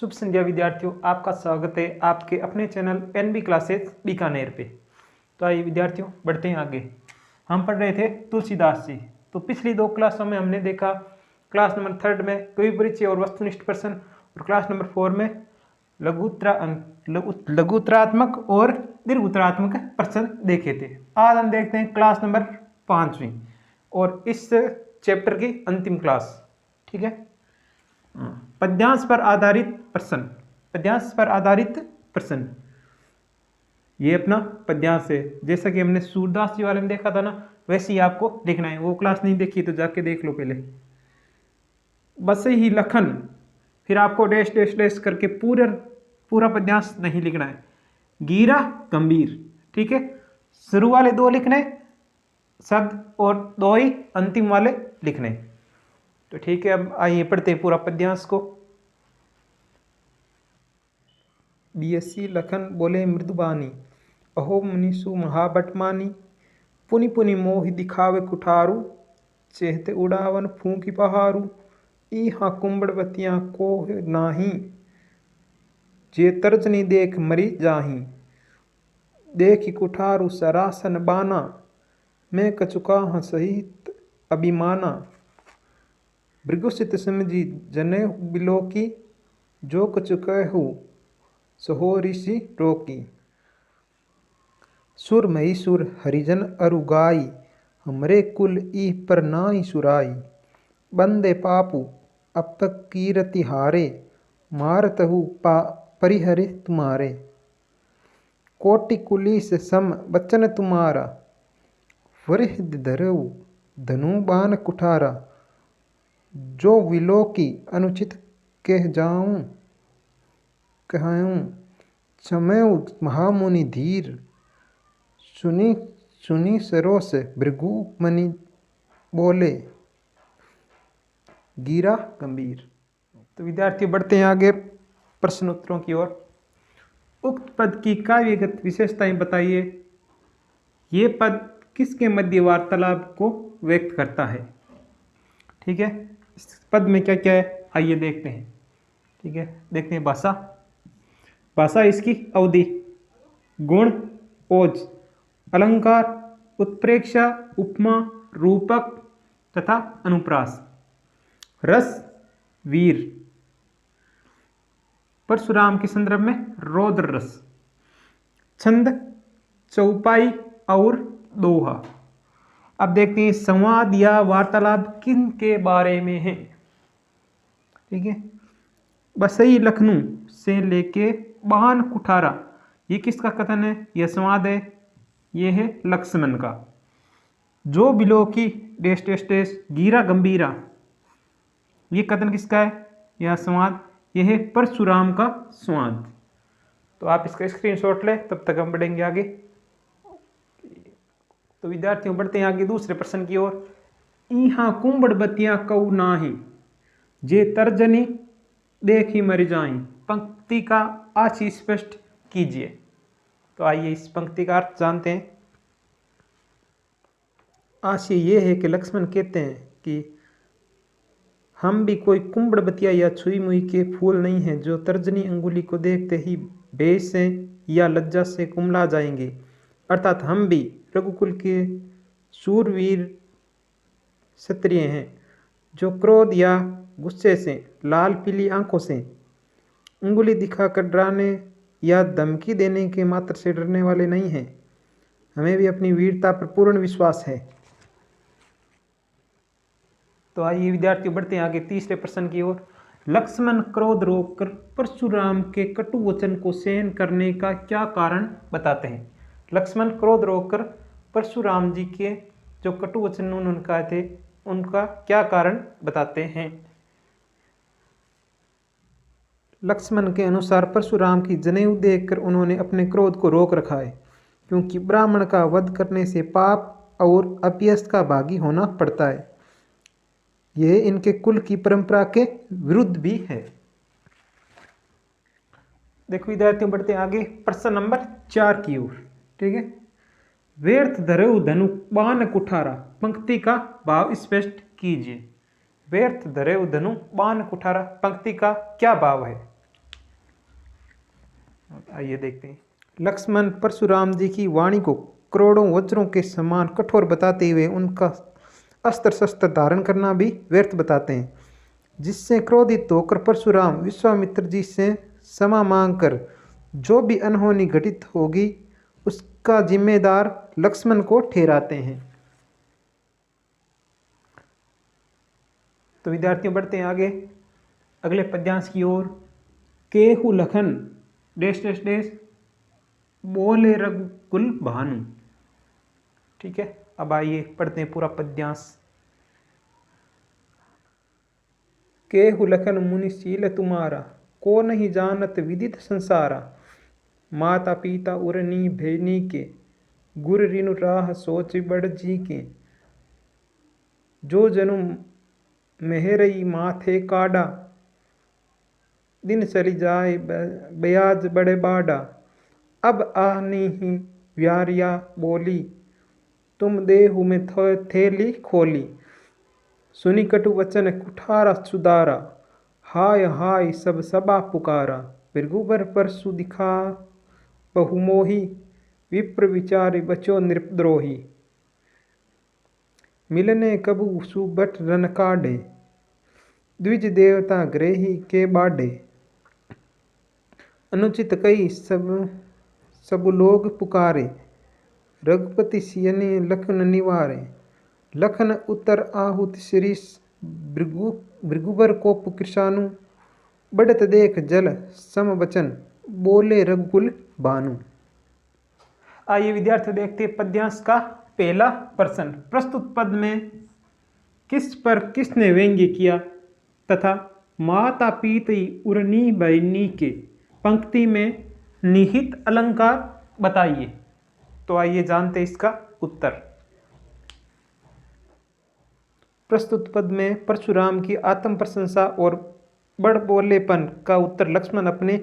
शुभ संध्या विद्यार्थियों, आपका स्वागत है आपके अपने चैनल एनबी क्लासेस बीकानेर पे। तो आइए विद्यार्थियों बढ़ते हैं आगे। हम पढ़ रहे थे तुलसीदास जी। तो पिछली दो क्लासों में हमने देखा क्लास नंबर 3 में कवि परिचय और वस्तुनिष्ठ प्रश्न, और क्लास नंबर 4 में लघुत्तरात्मक और दीर्घोत्तरात्मक प्रश्न देखे थे। आज हम देखते हैं क्लास नंबर 5वीं और इस चैप्टर की अंतिम क्लास। ठीक है, पद्यांश पर आधारित प्रश्न। पद्यांश पर आधारित प्रश्न ये अपना पद्यांश है। जैसा कि हमने सूरदास जी वाले में देखा था ना, वैसे ही आपको लिखना है। वो क्लास नहीं देखी तो जाके देख लो पहले। बस ही लखन, फिर आपको डैश डैश डैश करके पूरा पद्यांश नहीं लिखना है। गीरा गंभीर, ठीक है, शुरू वाले दो लिखने शब्द और दो ही अंतिम वाले लिखने। तो ठीक है, अब आइए पढ़ते हैं पूरा पद्यांश को। बीएससी लखन बोले मृदुबानी, अहो मुनिसु महाबटमानी। पुनि पुनि मोहि दिखावे कुठारू, चेहते उड़ावन फूंकी पहारू। ईहा कुंबड़वतियाँ को नाही, जे तर्जनी देख मरी जाही। देखी कुठारू सरासन बाना, मैं कचुका हाँ सहित अभिमाना। भृगुसित समझी जने बिलोकी, जो कचुकहु सहो ऋषि रोकी। सुर मई सुर हरिजन अरुगाई, हमरे कुल ई पर नाई सुराई। बंदे पापु अब तक कीरति हारे, मारतहु परिहरे तुम्हारे। कोटि कुलीस सम बचन तुम्हारा, वरिहद धरऊ धनु बान कुठारा। जो विलोकी अनुचित कह जाऊं कहूँ, चमयु महामुनि धीर। सुनी सुनी सरोस भृगु मनि बोले, गीरा गंभीर। तो विद्यार्थी बढ़ते हैं आगे प्रश्न उत्तरों की ओर। उक्त पद की काव्यगत विशेषताएं बताइए। ये पद किसके मध्य वार्तालाप को व्यक्त करता है। ठीक है, इस पद में क्या क्या है आइए देखते हैं। ठीक है, देखते हैं भाषा। भाषा इसकी अवधि, गुण, ओज, अलंकार, उत्प्रेक्षा, उपमा, रूपक तथा अनुप्रास। रस, वीर, परशुराम के संदर्भ में रौद्र रस। छंद, चौपाई और दोहा। अब देखते हैं संवाद या वार्तालाप किन के बारे में है। ठीक है, बसई लखनऊ से लेके बान कुठारा, ये किसका कथन है? यह संवाद है, ये है लक्ष्मण का। जो बिलोकी डैश डैश डैश गीरा गंभीरा, ये कथन किसका है? यह संवाद, यह है परशुराम का संवाद। तो आप इसका स्क्रीनशॉट ले, तब तक हम बढ़ेंगे आगे। तो विद्यार्थियों बढ़ते हैं आगे दूसरे प्रश्न की ओर। इहाँ कुंबड़ बतियाँ कऊ नाही, जे तर्जनी देखी मर जाई। पंक्ति का आशय स्पष्ट कीजिए। तो आइए इस पंक्ति का अर्थ जानते हैं। आशय ये है कि लक्ष्मण कहते हैं कि हम भी कोई कुंबड़ बतिया या छुई मुई के फूल नहीं हैं, जो तर्जनी अंगुली को देखते ही बेस से या लज्जा से कुमला जाएंगे। अर्थात हम भी रघुकुल के शूरवीर क्षत्रिय हैं, जो क्रोध या गुस्से से, लाल पीली आंखों से उंगली दिखाकर डराने या धमकी देने के मात्र से डरने वाले नहीं हैं। हमें भी अपनी वीरता पर पूर्ण विश्वास है। तो आइए विद्यार्थी बढ़ते हैं आगे तीसरे प्रश्न की ओर। लक्ष्मण क्रोध रोककर परशुराम के कटु वचन को सहन करने का क्या कारण बताते हैं। लक्ष्मण क्रोध रोककर परशुराम जी के जो कटु वचन उन्होंने कहे थे, उनका क्या कारण बताते हैं। लक्ष्मण के अनुसार परशुराम की जनेऊ देखकर उन्होंने अपने क्रोध को रोक रखा है, क्योंकि ब्राह्मण का वध करने से पाप और अपयश का भागी होना पड़ता है। यह इनके कुल की परंपरा के विरुद्ध भी है। देखो विद्यार्थियों बढ़ते आगे प्रश्न नंबर 4 की ओर। ठीक है, व्यर्थ धरऊ धनु बान कुठारा, पंक्ति का भाव स्पष्ट कीजिए। व्यर्थ धरऊ धनु बान कुठारा, पंक्ति का क्या भाव है? आइए देखते हैं। लक्ष्मण परशुराम जी की वाणी को करोड़ों वज्रों के समान कठोर बताते हुए उनका अस्त्र शस्त्र धारण करना भी व्यर्थ बताते हैं, जिससे क्रोधित होकर परशुराम विश्वामित्र जी से क्षमा मांगकर जो भी अनहोनी घटित होगी उसका जिम्मेदार लक्ष्मण को ठहराते हैं। तो विद्यार्थियों बढ़ते हैं आगे अगले पद्यांश की ओर। केहू लखन डैश डैश डैश बोले रघुकुल भानु। ठीक है, अब आइए पढ़ते हैं पूरा पद्यांश। केहू लखन मुनिशील तुम्हारा, को नहीं जानत विदित संसारा। माता पिता उरनी भेनी के, गुर रिनु राह सोच बड़ जी के। जो जनु मेहरई माथे काडा, दिन चली जाए ब्याज बड़े बाडा। अब आनी ही व्यारिया बोली, तुम देहु में थेली खोली। सुनी कटु वचन कुठारा सुधारा, हाय हाय सब सबा पुकारा। भृगुबर परसु दिखा बहुमोही, विप्र विचारि बचो नृपद्रोही। मिलने कबू सुबट रन काढ़े, द्विज देवता ग्रेही के बाढ़े। अनुचित कई सब लोग पुकारे, रघुपति सियने लखन निवारे। लखन उतर आहुत श्री भृगुबर को कृषानु, बढ़त देख जल सम बचन, बोले रघुकुल भानु। आइए विद्यार्थियों देखते हैं पद्यांश का पहला प्रश्न। प्रस्तुत पद में किस पर किसने व्यंग्य किया तथा माता पीती उर्नी बैनी के पंक्ति में निहित अलंकार बताइए। तो आइए जानते इसका उत्तर। प्रस्तुत पद में परशुराम की आत्म प्रशंसा और बड़ बोलेपन का उत्तर लक्ष्मण अपने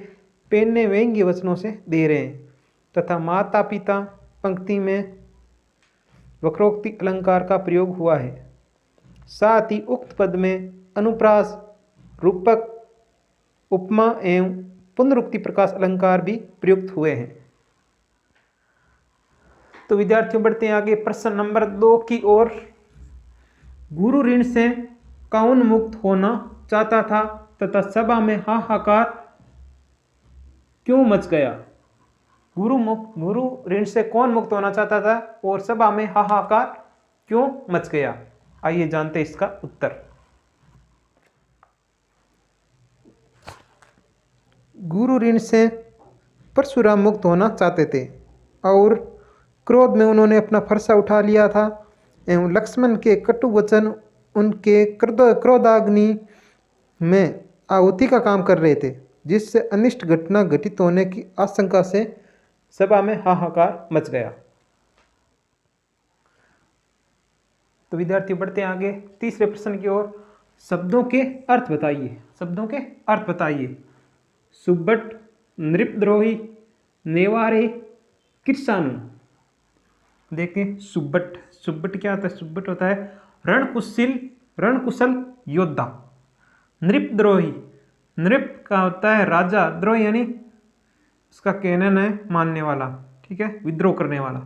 पहने व्यंग्य वचनों से दे रहे हैं तथा माता पिता पंक्ति में वक्रोक्ति अलंकार का प्रयोग हुआ है। साथ ही उक्त पद में अनुप्रास, रूपक, उपमा एवं पुनरुक्ति प्रकाश अलंकार भी प्रयुक्त हुए हैं। तो विद्यार्थियों बढ़ते हैं आगे प्रश्न नंबर 2 की ओर। गुरु ऋण से कौन मुक्त होना चाहता था तथा सभा में हाहाकार क्यों मच गया। गुरु ऋण से कौन मुक्त होना चाहता था और सभा में हाहाकार क्यों मच गया। आइए जानते इसका उत्तर। गुरु ऋण से परशुराम मुक्त होना चाहते थे और क्रोध में उन्होंने अपना फरसा उठा लिया था एवं लक्ष्मण के कटु वचन उनके क्रोधाग्नि में आहुति का काम कर रहे थे, जिससे अनिष्ट घटना घटित होने की आशंका से सभा में हाहाकार मच गया। तो विद्यार्थी बढ़ते हैं आगे तीसरे प्रश्न की ओर। शब्दों के अर्थ बताइए। शब्दों के अर्थ बताइए। सुबट, नृपद्रोही, नेवारे, कृषानु। देखें सुबट, सुबट क्या होता है। सुबट होता है रणकुशल योद्धा। नृपद्रोही, नृप का होता है राजा, द्रोही यानी उसका कहना है मानने वाला, ठीक है, विद्रोह करने वाला,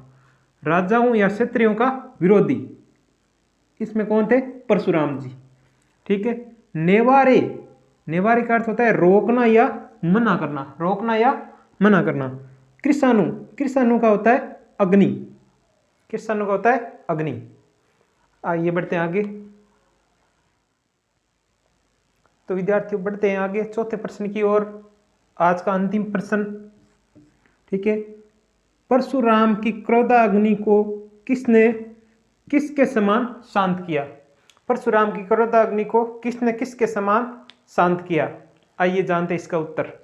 राजाओं या क्षत्रियों का विरोधी। इसमें कौन थे, परशुराम जी, ठीक है। नेवारे, नेवारे का अर्थ होता है रोकना या मना करना, रोकना या मना करना। कृषानु, कृषानु का होता है अग्नि, कृषानु का होता है अग्नि। आइए बढ़ते हैं आगे। तो विद्यार्थियों बढ़ते हैं आगे चौथे प्रश्न की ओर। आज का अंतिम प्रश्न, ठीक है। परशुराम की क्रोधाग्नि को किसने किसके समान शांत किया। परशुराम की क्रोधाग्नि को किसने किसके समान शांत किया। आइए जानते इसका उत्तर।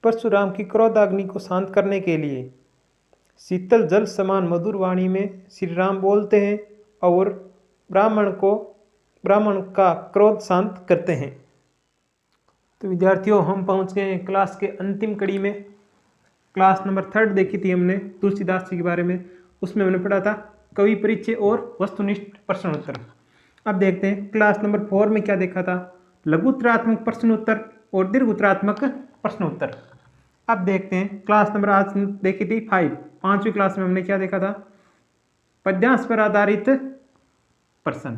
परशुराम की क्रोधाग्नि को शांत करने के लिए शीतल जल समान मधुर वाणी में श्री राम बोलते हैं और ब्राह्मण का क्रोध शांत करते हैं। तो विद्यार्थियों हम पहुंच गए हैं क्लास के अंतिम कड़ी में। क्लास नंबर 3 देखी थी हमने तुलसीदास जी के बारे में, उसमें हमने पढ़ा था कवि परिचय और वस्तुनिष्ठ प्रश्न उत्तर। अब देखते हैं क्लास नंबर 4 में क्या देखा था। लघु उत्तरात्मक प्रश्न उत्तर और दीर्घ उत्तरात्मक प्रश्न उत्तर। अब देखते हैं क्लास नंबर आज देखी थी 5, 5वीं क्लास में हमने क्या देखा था, पद्यांश पर आधारित प्रश्न।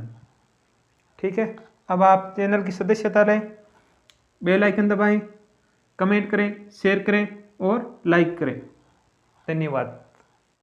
ठीक है, अब आप चैनल की सदस्यता लें, बेल आइकन दबाएं, कमेंट करें, शेयर करें और लाइक करें। धन्यवाद।